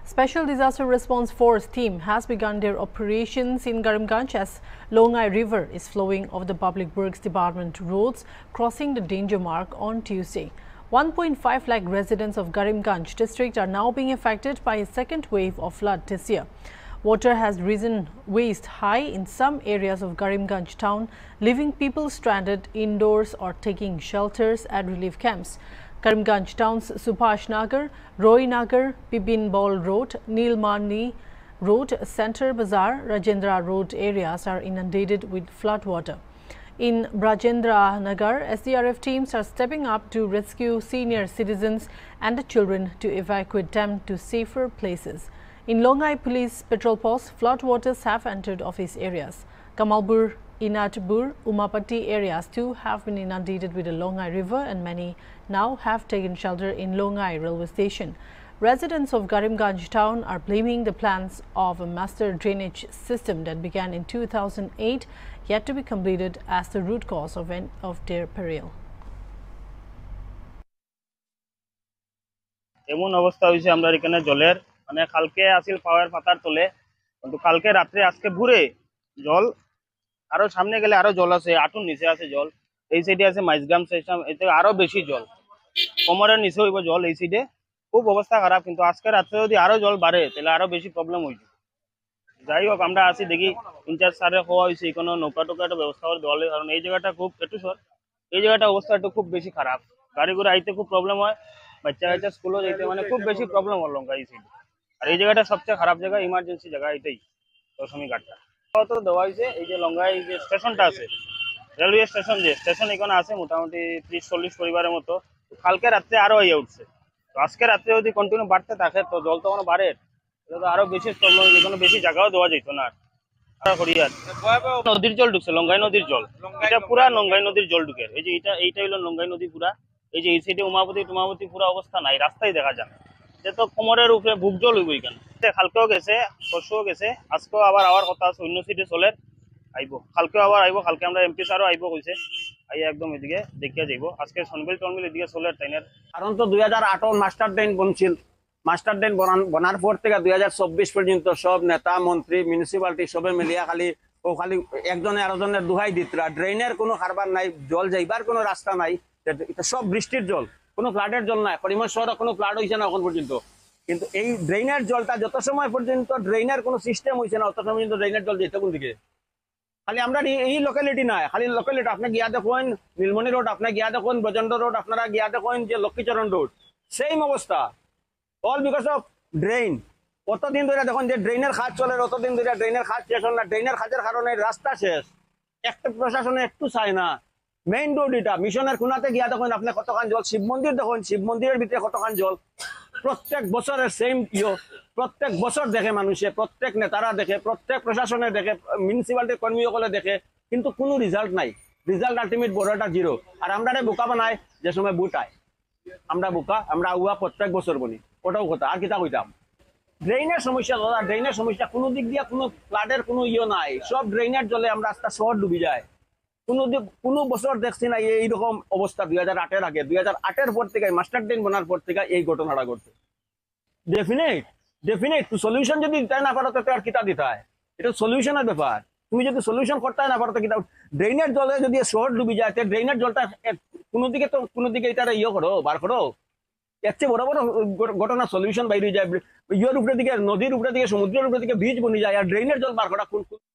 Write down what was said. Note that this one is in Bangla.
Special Disaster Response Force team has begun their operations in Karimganj as Longai River is flowing over the Public Works Department roads, crossing the danger mark on Tuesday. 1.5 lakh residents of Karimganj district are now being affected by a second wave of flood this year. Water has risen waist high in some areas of Karimganj town, leaving people stranded indoors or taking shelters at relief camps. Karimganj town's Subhash Nagar, Roy Nagar, Bibin Ball Road, Neelmani Road, Center Bazaar, Rajendra Road areas are inundated with floodwater. In Rajendra Nagar, SDRF teams are stepping up to rescue senior citizens and the children to evacuate them to safer places. In Longai Police Patrol Post, floodwaters have entered office areas. Kamalbur, Inatbur, Umapati areas too have been inundated with the Longai River, and many now have taken shelter in Longai railway station. Residents of Karimganj town are blaming the plans of a master drainage system that began in 2008, yet to be completed, as the root cause of their peril. এমন অবস্থা হইছে আমরা এখানে জলের মানে কালকে আসিল পাওয়ার পাতার তলে, কিন্তু কালকে রাতে আজকে ভোরে জল আরো সামনে গেলে আরো জল আছে, আটুর নিচে আছে জল, এই সাইডে আছে মাইজগ্রাম সিস্টেম, এতে আরো বেশি জল, কোমরের নিচে হইব জল এই সাইডে, খুব অবস্থা খারাপ। কিন্তু আজকে রাতে যদি আরো জল বাড়ে তাহলে আরো বেশি প্রবলেম হইছে। যাই হোক, আমরা আসি দেখি ইনচার্জ স্যারে হওয়া হয়েছে কোনো নৌকা টোকা একটা ব্যবস্থা করে দেওয়ালে, কারণ এই জায়গাটা খুব একটু সর, এই জায়গাটা অবস্থা একটু খুব বেশি খারাপ, গাড়ি ঘোড়া আইতে খুব প্রবলেম হয়, বাচ্চা কাচ্চা স্কুলে যেতে মানে খুব বেশি প্রবলেম হলো লঙ্কা এই সাইডে। আর এই জায়গাটা সবচেয়ে খারাপ জায়গা, ইমার্জেন্সি জায়গা এটাই দশমী ঘাটটা তো দেওয়া হয়েছে। এই যে লঙ্গাই যে স্টেশনটা আছে, রেলওয়ে স্টেশন, যে স্টেশন এখানে আছে মোটামুটি 30-40 পরিবারের মতো, কালকে রাত্রে আরো ইয়ে উঠছে। তো আজকে রাত্রে যদি কন্টিনিউ বাড়তে থাকে তো জল তো বাড়ে, এটা তো আরো বেশি প্রবলেম, যেখানে বেশি জায়গাও দেওয়া যেত না। নদীর জল ঢুকছে, লঙ্গাই নদীর জল, এটা পুরা লঙ্গাই নদীর জল ঢুকে। এই যে এইটা হলো লঙ্গাই নদী পুরা, এই যে এই সাইডে উমাপতি পুরা অবস্থা নাই, রাস্তায় দেখা যায় যে তো কোমরের উপরে বুক জল হইব। এখানে কালকেও গেছে, পরশুও গেছে, আজকেও আবার আওয়ার কথা আছে, অন্য সিটে চলে আইব, কালকেও আবার আইব। কালকে আমরা এমপি স্যারও আইব কইছে, আই একদম এদিকে দেখিয়া যাইব। আজকে সনবিল টনবিল এদিকে চলে ট্রেনের, কারণ তো 2008 মাস্টার ড্রেন বনছিল, মাস্টার ড্রেন বনার পর থেকে 2024 পর্যন্ত সব নেতা মন্ত্রী মিউনিসিপালিটি সবে মিলিয়া খালি একজনে আরেকজনের দুহাই দিতরা, ড্রেনের কোনো কারবার নাই, জল যাইবার কোনো রাস্তা নাই, এটা সব বৃষ্টির জল, কোনো ফ্লাডের জল নাই। করিমগঞ্জ শহরে কোনো ফ্লাড হয়েছে না এখন পর্যন্ত, কিন্তু এই ড্রেনের জলটা যত সময় পর্যন্ত ড্রেনের কোনো সিস্টেম হয়েছে না, অত সময় পর্যন্ত ড্রেনের জল যেত কোন দিকে। খালি আমরা এই লোকালিটি নাই, খালি লোকালিটি আপনি গিয়া দেখুন নীলমণি রোড, আপনি গিয়া দেখুন ব্রজেন্দ্র রোড, আপনারা গিয়া দেখুন যে লক্ষ্মীচরণ রোড, সেম অবস্থা, অল বিকজ অফ ড্রেন। কতদিন ধরে দেখুন যে ড্রেনের কাজ চলে, অতদিন ধরে ড্রেনের কাজ শেষ হল না, ড্রেনের কাজের কারণে রাস্তা শেষ, একটা প্রশাসনে একটু চায় না। মেইন রোড এটা, মিশনের খুনাতে গিয়া দেখুন আপনি কতখান জল, শিব মন্দির দেখুন, শিব মন্দিরের ভিতরে কতখান জল, প্রত্যেক বছরের সেম প্রত্যেক বছর দেখে মানুষে, প্রত্যেক নেতারা দেখে, প্রত্যেক প্রশাসনে দেখে, মিউনিসিপালিটির কর্মীসকলে দেখে, কিন্তু কোনো রেজাল্ট নাই। রেজাল্ট আলটিমেট বড়টা জিরো। আর আমরা বোকা বানায় যে সময় বুট আয়, আমরা বোকা, আমরা আগুয়া প্রত্যেক বছর বলি, ওটাও কথা। আর কিতা কইতাম, ড্রেনের সমস্যা দাদা, ড্রেনের সমস্যা, কোনো দিক দিয়ে কোনো ফ্লাডের কোনো নাই, সব ড্রেনের জলে আমরা রাস্তা শহর ডুবি যায়। কোনো বছর দেখছি না এইরকম অবস্থা। 2008-এর আগে, 2008-এর পর থেকে, মাস্টার ড্রেন বনার পর থেকে এই ঘটনাটা ঘটছে। ডেফিনেট সলিউশন যদি দিতে না পারো তো আর কিতা দিতে হয়, এটা সলিউশনের ব্যাপার। তুমি যদি সলিউশন করতে না পারো তো কিতা, ড্রেনের জলে যদি শহর ডুবি যায়, ড্রেনের জলটা কোনো দিকে এটা করো, বার করো, এর চেয়ে বড় বড় ঘটনা সলিউশন বাইরে যায়, ইয়ের উপরে দিকে, নদীর উপরে দিকে, সমুদ্রের উপরে দিকে বীজ বনি যায়, আর ড্রেনের জল বার করা কোন